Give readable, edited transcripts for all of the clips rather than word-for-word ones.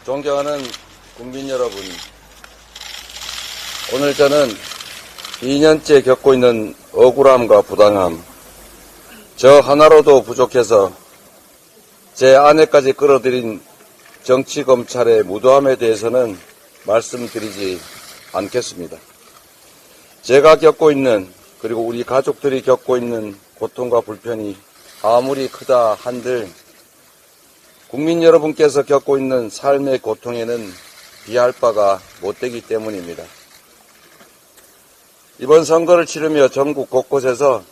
존경하는 국민 여러분, 오늘 저는 2년째 겪고 있는 억울함과 부당함, 저 하나로도 부족해서 제 아내까지 끌어들인 정치검찰의 무도함에 대해서는 말씀드리지 않겠습니다. 제가 겪고 있는, 그리고 우리 가족들이 겪고 있는 고통과 불편이 아무리 크다 한들 국민 여러분께서 겪고 있는 삶의 고통에는 비할 바가 못되기 때문입니다. 이번 선거를 치르며 전국 곳곳에서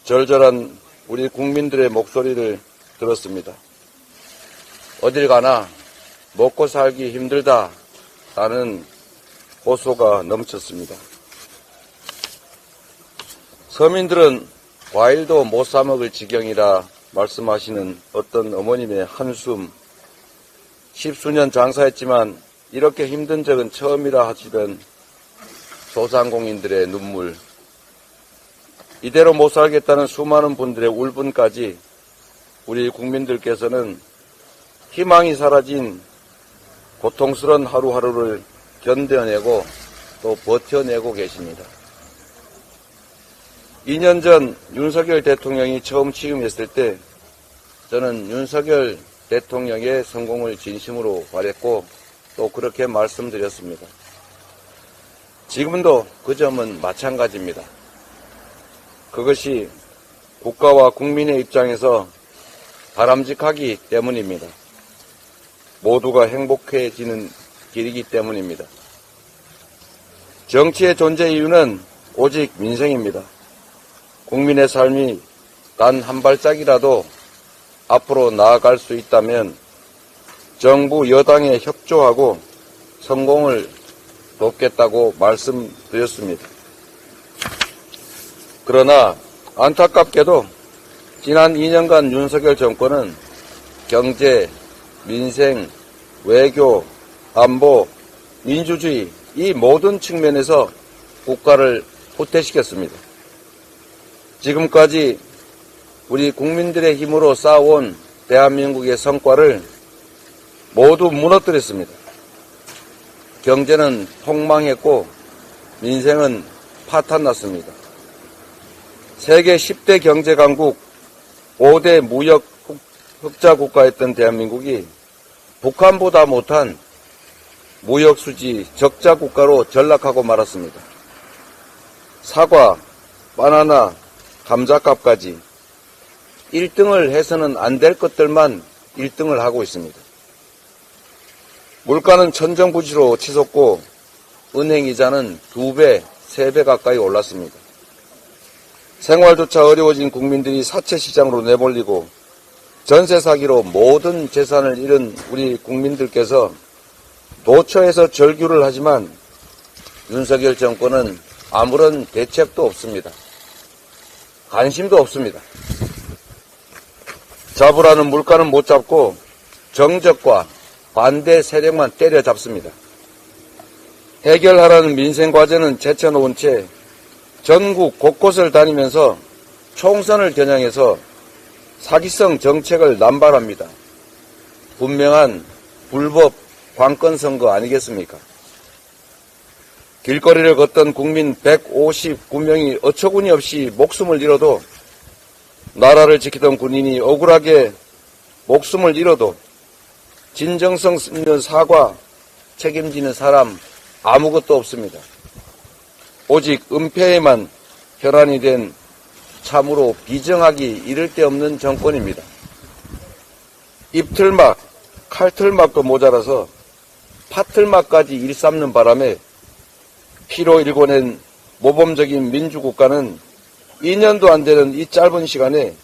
절절한 우리 국민들의 목소리를 들었습니다. 어딜 가나 먹고 살기 힘들다라는 호소가 넘쳤습니다. 서민들은 과일도 못 사 먹을 지경이라 말씀하시는 어떤 어머님의 한숨, 10수년 장사했지만 이렇게 힘든 적은 처음이라 하시던 소상공인들의 눈물, 이대로 못 살겠다는 수많은 분들의 울분까지 우리 국민들께서는 희망이 사라진 고통스러운 하루하루를 견뎌내고 또 버텨내고 계십니다. 2년 전 윤석열 대통령이 처음 취임했을 때 저는 윤석열 대통령의 성공을 진심으로 바랬고 또 그렇게 말씀드렸습니다. 지금도 그 점은 마찬가지입니다. 그것이 국가와 국민의 입장에서 바람직하기 때문입니다. 모두가 행복해지는 길이기 때문입니다. 정치의 존재 이유는 오직 민생입니다. 국민의 삶이 단 한 발짝이라도 앞으로 나아갈 수 있다면 정부 여당에 협조하고 성공을 돕겠다고 말씀드렸습니다. 그러나 안타깝게도 지난 2년간 윤석열 정권은 경제, 민생, 외교, 안보, 민주주의 이 모든 측면에서 국가를 후퇴시켰습니다. 지금까지 우리 국민들의 힘으로 쌓아온 대한민국의 성과를 모두 무너뜨렸습니다. 경제는 폭망했고 민생은 파탄났습니다. 세계 10대 경제 강국 5대 무역 흑자 국가였던 대한민국이 북한보다 못한 무역 수지 적자 국가로 전락하고 말았습니다. 사과, 바나나, 감자값까지 1등을 해서는 안 될 것들만 1등을 하고 있습니다. 물가는 천정부지로 치솟고 은행이자는 2배, 3배 가까이 올랐습니다. 생활조차 어려워진 국민들이 사채시장으로 내몰리고 전세 사기로 모든 재산을 잃은 우리 국민들께서 도처에서 절규를 하지만 윤석열 정권은 아무런 대책도 없습니다. 관심도 없습니다. 잡으라는 물가는 못 잡고 정적과 반대 세력만 때려잡습니다. 해결하라는 민생 과제는 제쳐놓은 채 전국 곳곳을 다니면서 총선을 겨냥해서 사기성 정책을 남발합니다. 분명한 불법 관권 선거 아니겠습니까? 길거리를 걷던 국민 159명이 어처구니 없이 목숨을 잃어도, 나라를 지키던 군인이 억울하게 목숨을 잃어도 진정성 있는 사과 책임지는 사람 아무것도 없습니다. 오직 은폐에만 혈안이 된 참으로 비정하기 이를 데 없는 정권입니다. 입틀막, 칼틀막도 모자라서 파틀막까지 일삼는 바람에 피로 일궈낸 모범적인 민주국가는 2년도 안 되는 이 짧은 시간에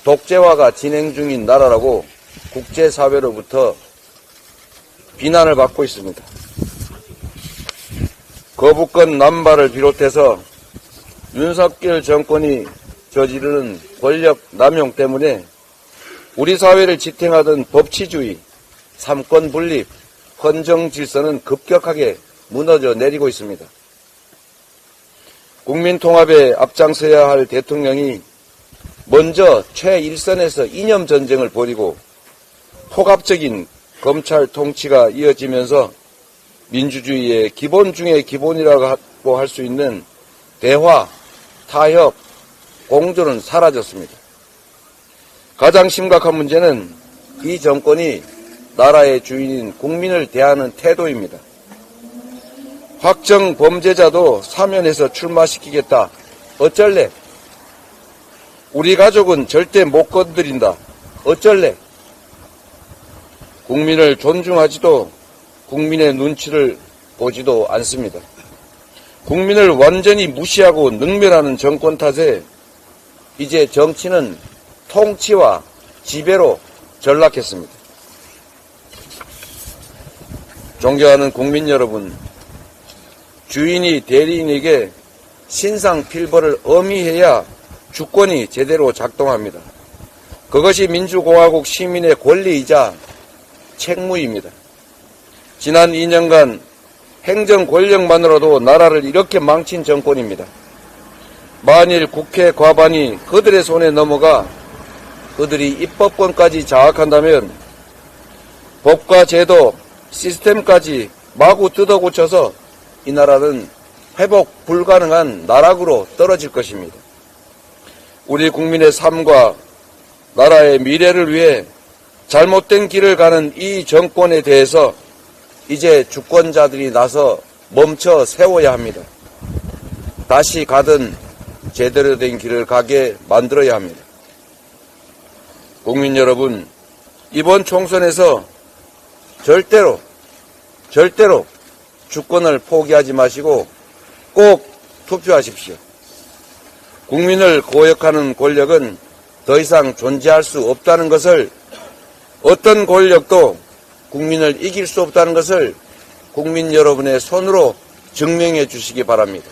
독재화가 진행 중인 나라라고 국제사회로부터 비난을 받고 있습니다. 거부권 남발을 비롯해서 윤석열 정권이 저지르는 권력 남용 때문에 우리 사회를 지탱하던 법치주의, 삼권 분립, 헌정 질서는 급격하게 무너져 내리고 있습니다. 국민 통합에 앞장서야 할 대통령이 먼저 최일선에서 이념 전쟁을 벌이고 폭압적인 검찰 통치가 이어지면서 민주주의의 기본 중의 기본이라고 할 수 있는 대화, 타협, 공존은 사라졌습니다. 가장 심각한 문제는 이 정권이 나라의 주인인 국민을 대하는 태도입니다. 확정 범죄자도 사면해서 출마시키겠다. 어쩔래? 우리 가족은 절대 못 건드린다. 어쩔래? 국민을 존중하지도 국민의 눈치를 보지도 않습니다. 국민을 완전히 무시하고 능멸하는 정권 탓에 이제 정치는 통치와 지배로 전락했습니다. 존경하는 국민 여러분, 주인이 대리인에게 신상필벌을 엄히해야 주권이 제대로 작동합니다. 그것이 민주공화국 시민의 권리이자 책무입니다. 지난 2년간 행정 권력만으로도 나라를 이렇게 망친 정권입니다. 만일 국회 과반이 그들의 손에 넘어가 그들이 입법권까지 장악한다면 법과 제도, 시스템까지 마구 뜯어고쳐서 이 나라는 회복 불가능한 나락으로 떨어질 것입니다. 우리 국민의 삶과 나라의 미래를 위해 잘못된 길을 가는 이 정권에 대해서 이제 주권자들이 나서 멈춰 세워야 합니다. 다시 가든 제대로 된 길을 가게 만들어야 합니다. 국민 여러분, 이번 총선에서 절대로 주권을 포기하지 마시고 꼭 투표하십시오. 국민을 고역하는 권력은 더 이상 존재할 수 없다는 것을, 어떤 권력도 국민을 이길 수 없다는 것을 국민 여러분의 손으로 증명해 주시기 바랍니다.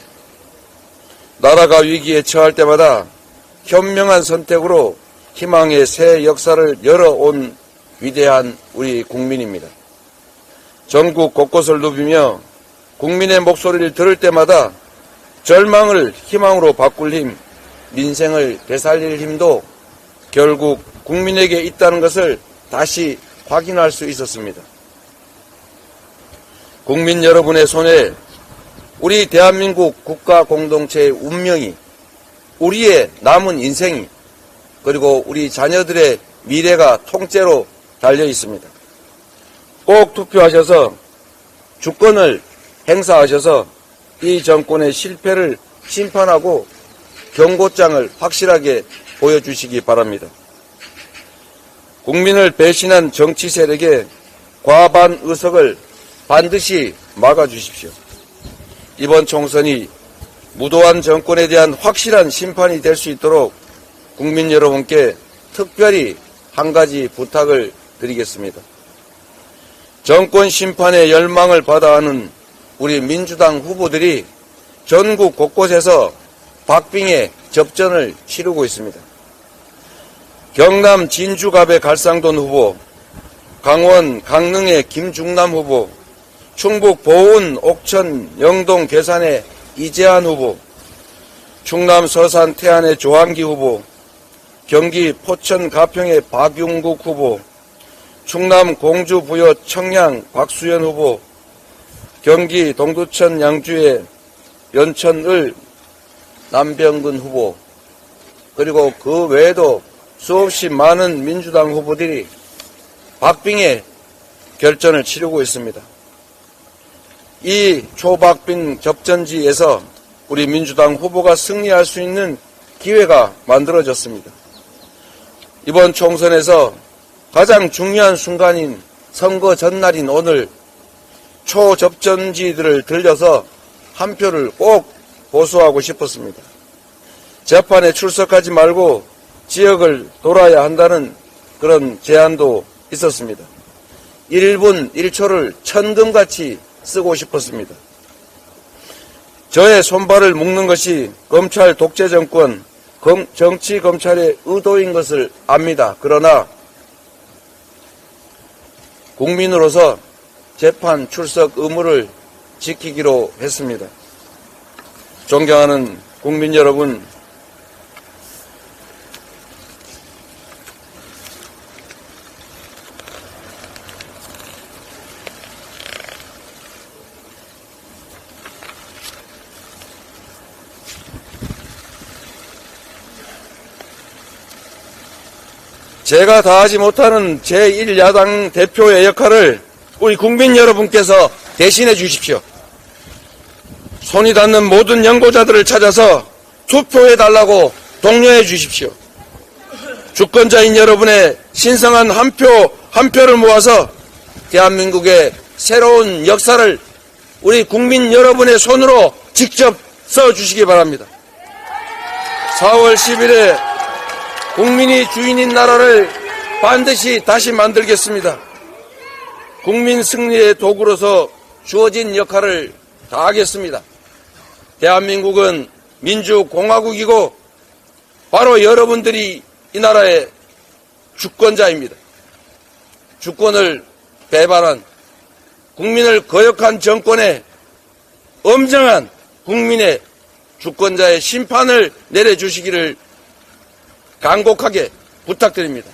나라가 위기에 처할 때마다 현명한 선택으로 희망의 새 역사를 열어온 위대한 우리 국민입니다. 전국 곳곳을 누비며 국민의 목소리를 들을 때마다 절망을 희망으로 바꿀 힘, 민생을 되살릴 힘도 결국 국민에게 있다는 것을 다시 확인할 수 있었습니다. 국민 여러분의 손에 우리 대한민국 국가 공동체의 운명이, 우리의 남은 인생이, 그리고 우리 자녀들의 미래가 통째로 달려 있습니다. 꼭 투표하셔서 주권을 행사하셔서 이 정권의 실패를 심판하고 경고장을 확실하게 보여주시기 바랍니다. 국민을 배신한 정치 세력의 과반 의석을 반드시 막아주십시오. 이번 총선이 무도한 정권에 대한 확실한 심판이 될 수 있도록 국민 여러분께 특별히 한 가지 부탁을 드리겠습니다. 정권 심판의 열망을 받아하는 우리 민주당 후보들이 전국 곳곳에서 박빙의 접전을 치르고 있습니다. 경남 진주갑의 갈상돈 후보, 강원 강릉의 김중남 후보, 충북 보은 옥천 영동 괴산의 이재한 후보, 충남 서산 태안의 조한기 후보, 경기 포천 가평의 박용국 후보, 충남 공주 부여 청양 곽수현 후보, 경기 동두천 양주의 연천을 남병근 후보, 그리고 그 외에도 수없이 많은 민주당 후보들이 박빙의 결전을 치르고 있습니다. 이 초박빙 접전지에서 우리 민주당 후보가 승리할 수 있는 기회가 만들어졌습니다. 이번 총선에서 가장 중요한 순간인 선거 전날인 오늘 초접전지들을 들려서 한 표를 꼭 보수하고 싶었습니다. 재판에 출석하지 말고 지역을 돌아야 한다는 그런 제안도 있었습니다. 1분 1초를 천금같이 쓰고 싶었습니다. 저의 손발을 묶는 것이 검찰 독재 정권, 정치 검찰의 의도인 것을 압니다. 그러나 국민으로서 재판 출석 의무를 지키기로 했습니다. 존경하는 국민 여러분, 제가 다하지 못하는 제1야당 대표의 역할을 우리 국민 여러분께서 대신해 주십시오. 손이 닿는 모든 연고자들을 찾아서 투표해달라고 독려해 주십시오. 주권자인 여러분의 신성한 한 표를 모아서 대한민국의 새로운 역사를 우리 국민 여러분의 손으로 직접 써주시기 바랍니다. 4월 10일에 국민이 주인인 나라를 반드시 다시 만들겠습니다. 국민 승리의 도구로서 주어진 역할을 다하겠습니다. 대한민국은 민주공화국이고 바로 여러분들이 이 나라의 주권자입니다. 주권을 배반한 국민을 거역한 정권에 엄정한 국민의 주권자의 심판을 내려주시기를 간곡하게 부탁드립니다.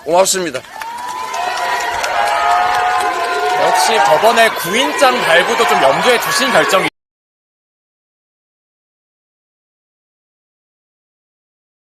고맙습니다. 역시 법원의 구인장 발부도 좀 염두에 두신 결정이